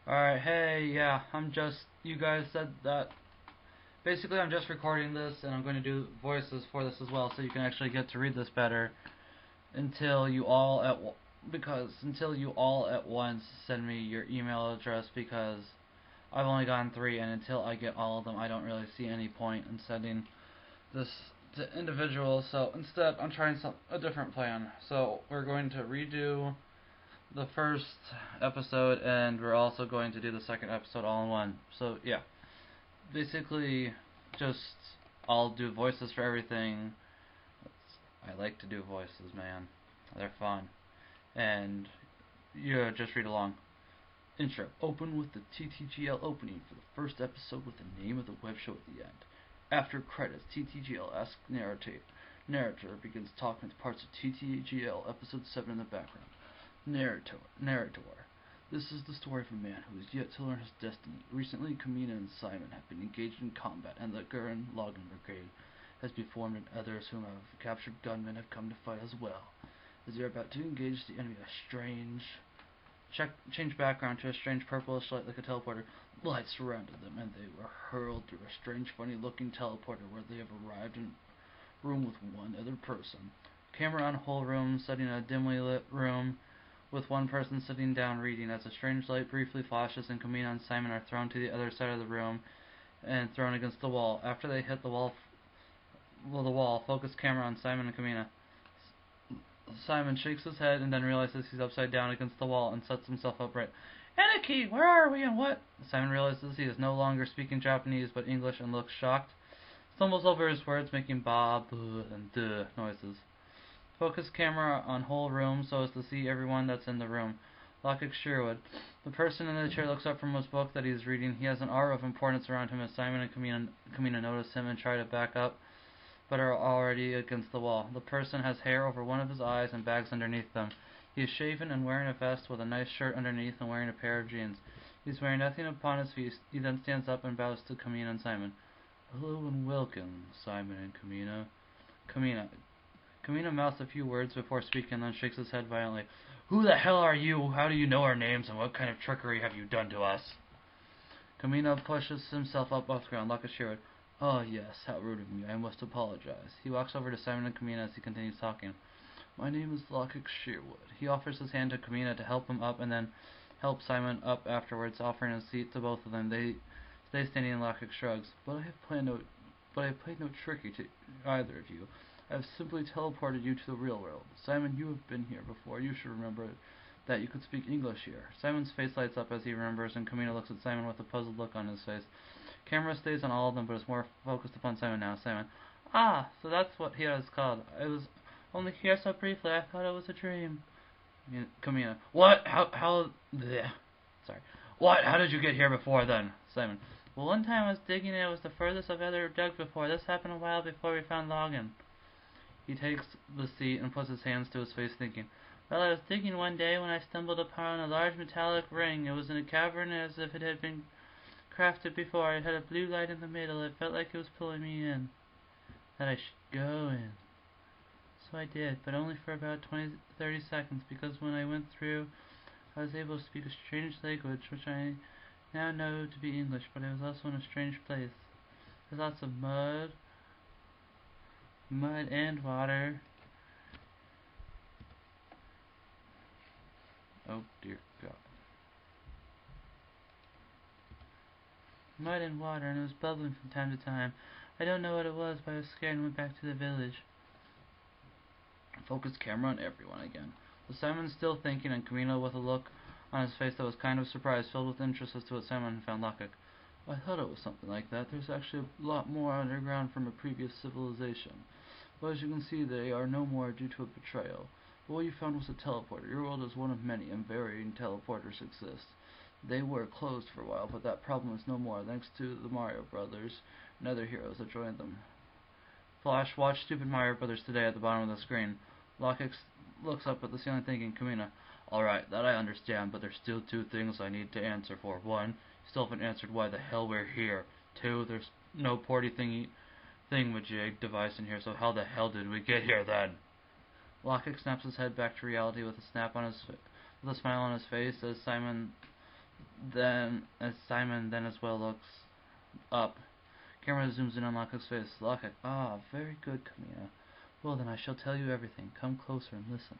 Alright, hey, yeah, you guys said that. Basically, I'm just recording this and I'm going to do voices for this as well so you can actually get to read this better until you all at once send me your email address because I've only gotten 3 and until I get all of them, I don't really see any point in sending this to individuals. So instead, I'm trying a different plan. So we're going to redo the first episode, and we're also going to do the second episode all in one. So yeah, basically, just I'll do voices for everything. I like to do voices, man. They're fun, and you just read along. Intro. Open with the TTGL opening for the first episode with the name of the web show at the end. After credits, TTGL asks narrator begins talking with parts of TTGL episode 7 in the background. Narrator. This is the story of a man who is yet to learn his destiny. Recently, Kamina and Simon have been engaged in combat, and the Gurren Lagann Brigade has been formed, and others whom have captured gunmen have come to fight as well. As they are about to engage the enemy, change background to a strange purplish light like a teleporter. Light surrounded them, and they were hurled through a strange, funny-looking teleporter where they have arrived in a room with one other person. Camera on whole room, setting a dimly lit room with one person sitting down reading. As a strange light briefly flashes and Kamina and Simon are thrown to the other side of the room and thrown against the wall. After they hit the wall, focus camera on Simon and Kamina. Simon shakes his head and then realizes he's upside down against the wall and sets himself upright. Anarchy, where are we and what? Simon realizes he is no longer speaking Japanese but English and looks shocked. Stumbles over his words, making ba, buh, and duh noises. Focus camera on whole room so as to see everyone that's in the room. Logic Sherwood. The person in the chair looks up from his book that he is reading. He has an aura of importance around him as Simon and Kamina notice him and try to back up, but are already against the wall. The person has hair over one of his eyes and bags underneath them. He is shaven and wearing a vest with a nice shirt underneath and wearing a pair of jeans. He is wearing nothing upon his feet. He then stands up and bows to Kamina and Simon. Hello and welcome, Simon and Kamina. Kamina mouths a few words before speaking, then shakes his head violently. Who the hell are you? How do you know our names, and what kind of trickery have you done to us? Kamina pushes himself up off the ground. Laka Sherwood. Oh yes, how rude of me. I must apologize. He walks over to Simon and Kamina as he continues talking. My name is Logic Sherwood. He offers his hand to Kamina to help him up and then help Simon up afterwards, offering a seat to both of them. They stay standing and Logic shrugs. But I have played no tricky to either of you. I have simply teleported you to the real world. Simon, you have been here before. You should remember that you could speak English here. Simon's face lights up as he remembers, and Kamina looks at Simon with a puzzled look on his face. Camera stays on all of them, but is more focused upon Simon now. Simon. Ah, so that's what here is called. I was only here so briefly. I thought it was a dream. Kamina. What? Bleh. Sorry. What? How did you get here before then? Simon. Well, one time I was digging and it was the furthest I've ever dug before. This happened a while before we found Lagann. He takes the seat and puts his hands to his face, thinking. Well, I was digging one day when I stumbled upon a large metallic ring. It was in a cavern as if it had been crafted before. It had a blue light in the middle. It felt like it was pulling me in. That I should go in. So I did, but only for about 30 seconds, because when I went through, I was able to speak a strange language, which I now know to be English, but I was also in a strange place. There's lots of mud and water. Oh dear God. Mud and water, and it was bubbling from time to time. I don't know what it was, but I was scared and went back to the village. Focus camera on everyone again. With Simon still thinking, and Kamina with a look on his face that was kind of surprised, filled with interest as to what Simon found Logic. I thought it was something like that. There's actually a lot more underground from a previous civilization. But as you can see, they are no more due to a betrayal. But what you found was a teleporter. Your world is one of many, and varying teleporters exist. They were closed for a while, but that problem is no more, thanks to the Mario Brothers and other heroes that joined them. Flash, watch Stupid Mario Brothers today at the bottom of the screen. Logic looks up at the ceiling thinking, Kamina. Alright, that I understand, but there's still 2 things I need to answer for. 1, you still haven't answered why the hell we're here. 2, there's no porty thingamajig device in here, so how the hell did we get here then? Logic snaps his head back to reality with a smile on his face as Simon Then, as Simon then as well looks up, camera zooms in on Lockheed's face. Lockheed, ah, very good, Camina. Well then, I shall tell you everything. Come closer and listen.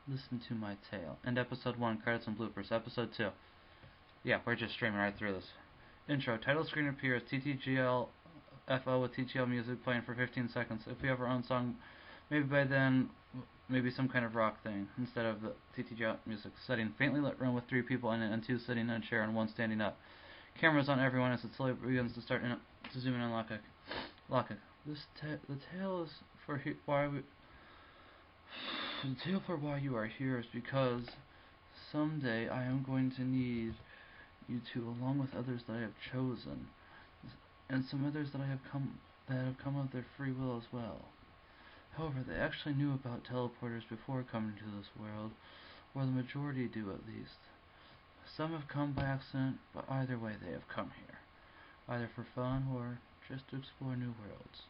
Listen to my tale. End episode 1, credits and bloopers. Episode 2. Yeah, we're just streaming right through this. Intro. Title screen appears. TTGL FO with TTL music playing for 15 seconds. If we have our own song, maybe by then, maybe some kind of rock thing instead of the TTGL music. Setting. Faintly lit room with 3 people in it and 2 sitting in a chair and 1 standing up. Cameras on everyone as it slowly begins to zoom in on Lockheed. Lockheed. The tale is for why we. The tale for why you are here is because someday I am going to need you two, along with others that I have chosen, and some others that have come of their free will as well. However, they actually knew about teleporters before coming to this world, or the majority do at least. Some have come by accident, but either way they have come here, either for fun or just to explore new worlds.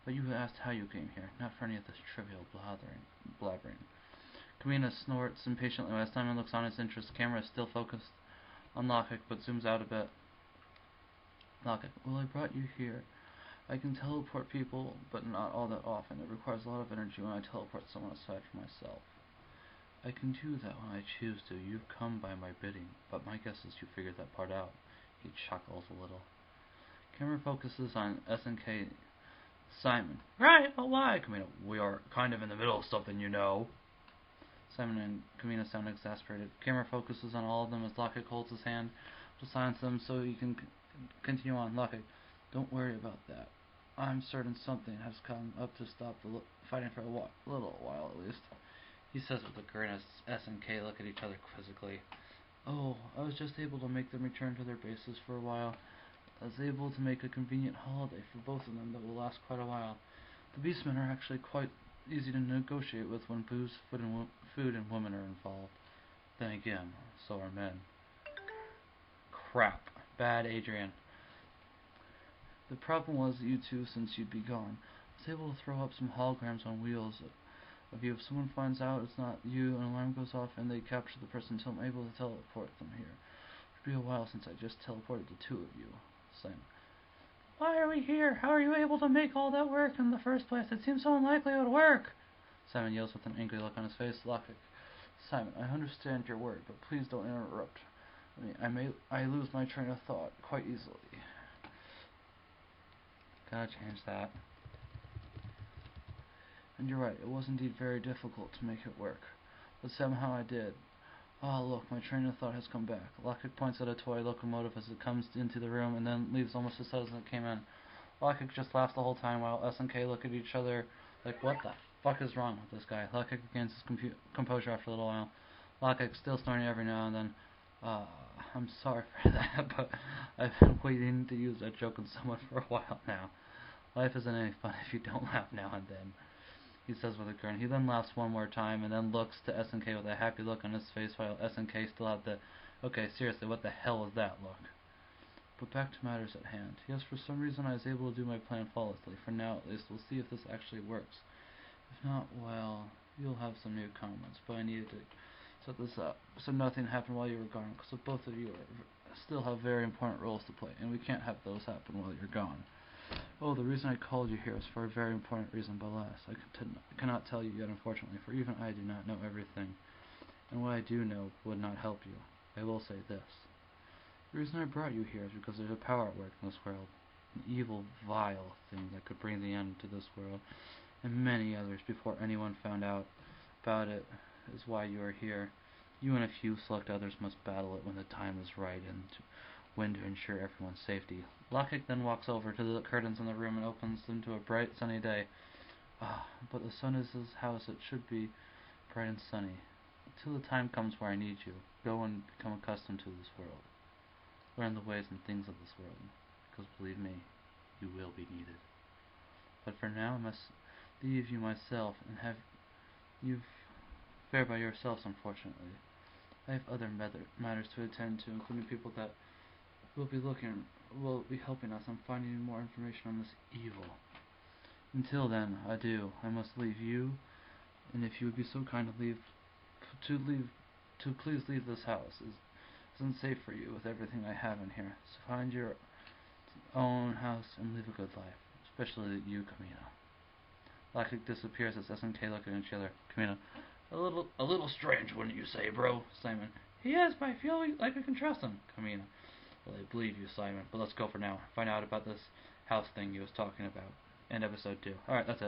But you asked how you came here, not for any of this trivial blabbering. Camina snorts impatiently as Simon looks on his interest. The camera is still focused on Lockheed, but zooms out a bit. Lockheed, well, I brought you here. I can teleport people, but not all that often. It requires a lot of energy when I teleport someone aside from myself. I can do that when I choose to. You've come by my bidding, but my guess is you figured that part out. He chuckles a little. Camera focuses on SNK Simon. Right, but why? Camina, we are kind of in the middle of something, you know. Simon and Camina sound exasperated. Camera focuses on all of them as Lockheed holds his hand to silence them so he can continue on. Lockheed, don't worry about that. I'm certain something has come up to stop the fighting for a little while at least. He says with a grin as S and K look at each other quizzically. Oh, I was just able to make them return to their bases for a while. I was able to make a convenient holiday for both of them that will last quite a while. The beastmen are actually quite easy to negotiate with when booze, food, and women are involved. Then again, so are men. Crap. Bad Adrian. The problem was that you two, since you'd be gone, I was able to throw up some holograms on wheels of you. If someone finds out it's not you, an alarm goes off and they capture the person until I'm able to teleport them here. It'd be a while since I just teleported the 2 of you. Simon. Why are we here? How are you able to make all that work in the first place? It seems so unlikely it would work. Simon yells with an angry look on his face. Lockheed. Simon, I understand your word, but please don't interrupt. I lose my train of thought quite easily. Gotta change that. And you're right, it was indeed very difficult to make it work. But somehow I did. Ah, look, my train of thought has come back. Lockheed points at a toy locomotive as it comes into the room and then leaves almost as sudden as it came in. Lockheed just laughs the whole time while S and K look at each other like, what the fuck is wrong with this guy? Lockheed regains his composure after a little while. Lockheed still snorting every now and then. I'm sorry for that, but I've been waiting to use that joke on someone for a while now. Life isn't any fun if you don't laugh now and then, he says with a grin. He then laughs one more time and then looks to SNK with a happy look on his face while SNK still had the, okay, seriously, what the hell was that look? But back to matters at hand. Yes, for some reason I was able to do my plan flawlessly. For now, at least, we'll see if this actually works. If not, well, you'll have some new comments, but I needed to set this up so nothing happened while you were gone, because both of you still have very important roles to play, and we can't have those happen while you're gone. Oh, the reason I called you here is for a very important reason, but alas, I cannot tell you yet, unfortunately, for even I do not know everything, and what I do know would not help you. I will say this. The reason I brought you here is because there's a power at work in this world, an evil, vile thing that could bring the end to this world, and many others before anyone found out about it is why you are here. You and a few select others must battle it when the time is right, and when to ensure everyone's safety. Lockheed then walks over to the curtains in the room and opens them to a bright, sunny day. Ah, but the sun is how it should be, bright and sunny. Until the time comes where I need you, go and become accustomed to this world. Learn the ways and things of this world, because believe me, you will be needed. But for now I must leave you myself and have you fare by yourselves, unfortunately. I have other matters to attend to, including people that will be helping us on finding more information on this evil. Until then, adieu. I must leave you, and if you would be so kind to please leave this house as It's unsafe for you with everything I have in here. So find your own house and live a good life. Especially you, Kamina. Lagann disappears as SNK look at each other. Kamina. A little strange, wouldn't you say, bro? Simon. He is, but I feel like we can trust him. Kamina. Well, I believe you, Simon. But let's go for now. Find out about this house thing he was talking about. End episode 2. Alright, that's it.